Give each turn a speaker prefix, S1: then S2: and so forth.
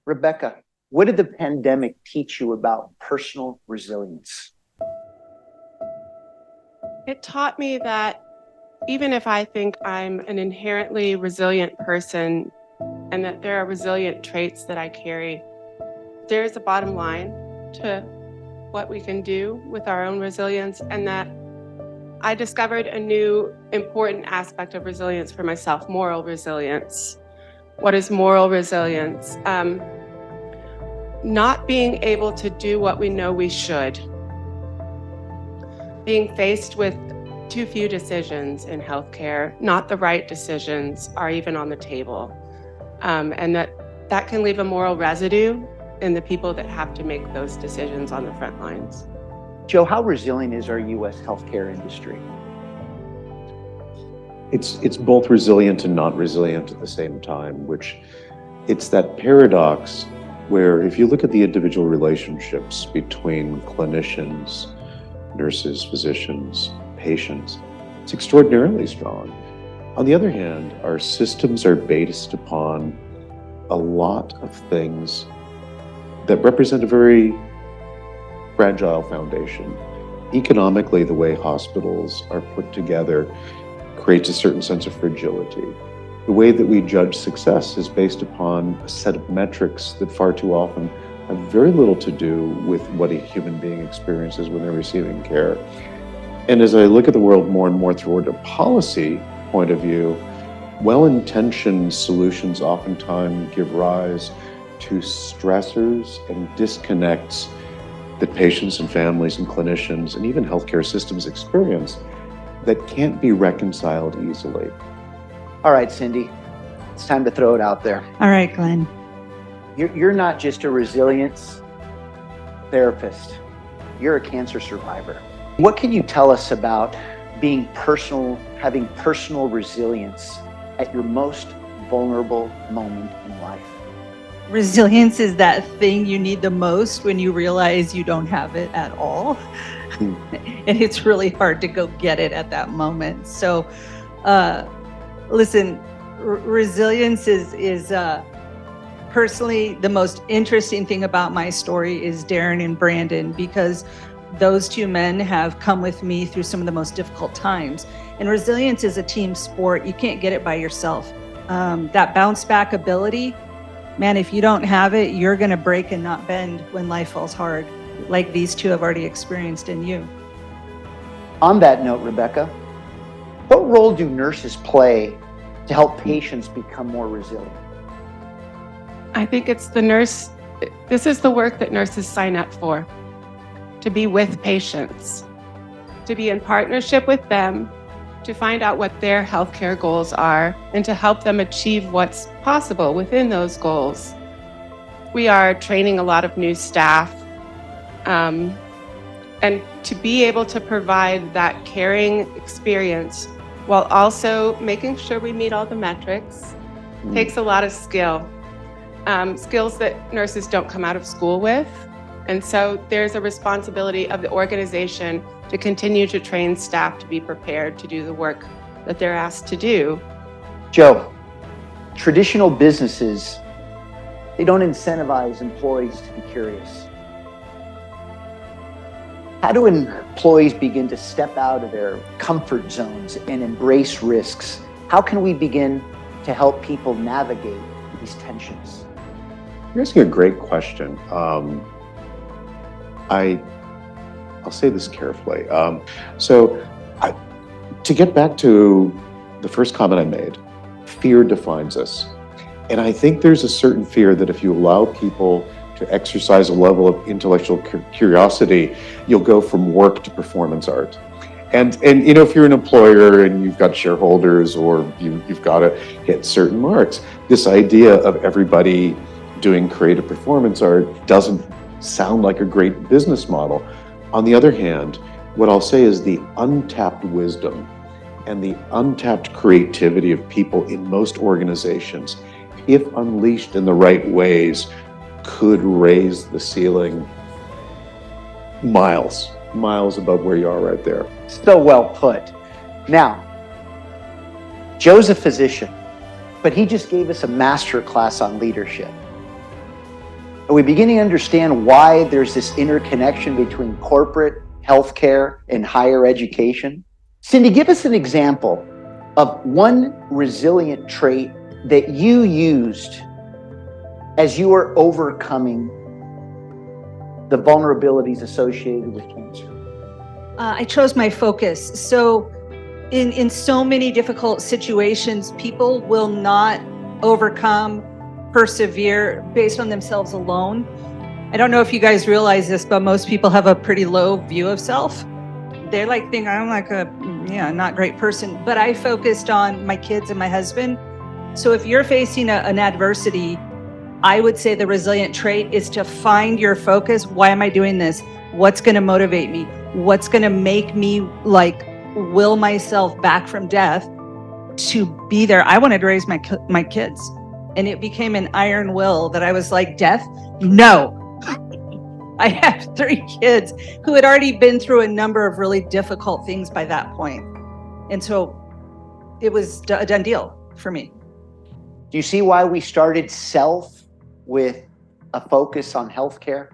S1: Rebekah, what did the pandemic teach you about personal resilience?
S2: It taught me that even if I think I'm an inherently resilient person and that there are resilient traits that I carry, there's a bottom line to what we can do with our own resilience, and that I discovered a new important aspect of resilience for myself: moral resilience. What is moral resilience? Not being able to do what we know we should. Being faced with too few decisions in healthcare, not the right decisions are even on the table. And that can leave a moral residue in the people that have to make those decisions on the front lines.
S1: Joe, how resilient is our U.S. healthcare industry?
S3: It's both resilient and not resilient at the same time, which it's that paradox where if you look at the individual relationships between clinicians, nurses, physicians, patients, it's extraordinarily strong. On the other hand, our systems are based upon a lot of things that represent a very fragile foundation. Economically, the way hospitals are put together creates a certain sense of fragility. The way that we judge success is based upon a set of metrics that far too often have very little to do with what a human being experiences when they're receiving care. And as I look at the world more and more toward a policy point of view, well-intentioned solutions oftentimes give rise to stressors and disconnects that patients and families and clinicians and even healthcare systems experience that can't be reconciled easily.
S1: All right, Cindy, it's time to throw it out there.
S4: All right, Glenn.
S1: You're not just a resilience therapist, you're a cancer survivor. What can you tell us about having personal resilience at your most vulnerable moment in life?
S4: Resilience is that thing you need the most when you realize you don't have it at all. And it's really hard to go get it at that moment. So, listen, resilience is personally the most interesting thing about my story is Darren and Brandon, because those two men have come with me through some of the most difficult times. And resilience is a team sport. You can't get it by yourself. That bounce back ability, man, if you don't have it, you're going to break and not bend when life falls hard, like these two have already experienced in you.
S1: On that note, Rebekah, what role do nurses play to help patients become more resilient?
S2: I think it's the nurse. This is the work that nurses sign up for, to be with patients, to be in partnership with them, to find out what their healthcare goals are, and to help them achieve what's possible within those goals. We are training a lot of new staff, and to be able to provide that caring experience while also making sure we meet all the metrics takes a lot of skill. Skills that nurses don't come out of school with. And so there's a responsibility of the organization to continue to train staff to be prepared to do the work that they're asked to do.
S1: Joe, traditional businesses, they don't incentivize employees to be curious. How do employees begin to step out of their comfort zones and embrace risks? How can we begin to help people navigate these tensions?
S3: You're asking a great question. I'll say this carefully. To get back to the first comment I made, fear defines us. And I think there's a certain fear that if you allow people to exercise a level of intellectual curiosity, you'll go from work to performance art. And you know, if you're an employer and you've got shareholders or you've got to hit certain marks, this idea of everybody doing creative performance art doesn't sound like a great business model. On the other hand, what I'll say is the untapped wisdom and the untapped creativity of people in most organizations, if unleashed in the right ways, could raise the ceiling miles above where you are right there.
S1: So well put. Now, Joe's a physician, but he just gave us a master class on leadership. Are we beginning to understand why there's this interconnection between corporate healthcare and higher education? Cindy, give us an example of one resilient trait that you used as you were overcoming the vulnerabilities associated with cancer.
S4: I chose my focus. So in so many difficult situations, people will not overcome, persevere based on themselves alone. I don't know if you guys realize this, but most people have a pretty low view of self. They think I'm like a not great person, but I focused on my kids and my husband. So if you're facing an adversity, I would say the resilient trait is to find your focus. Why am I doing this? What's going to motivate me? What's going to make me will myself back from death to be there? I wanted to raise my kids, and it became an iron will that I was like, death, no. I have 3 kids who had already been through a number of really difficult things by that point. And so it was a done deal for me.
S1: Do you see why we started Self with a focus on healthcare?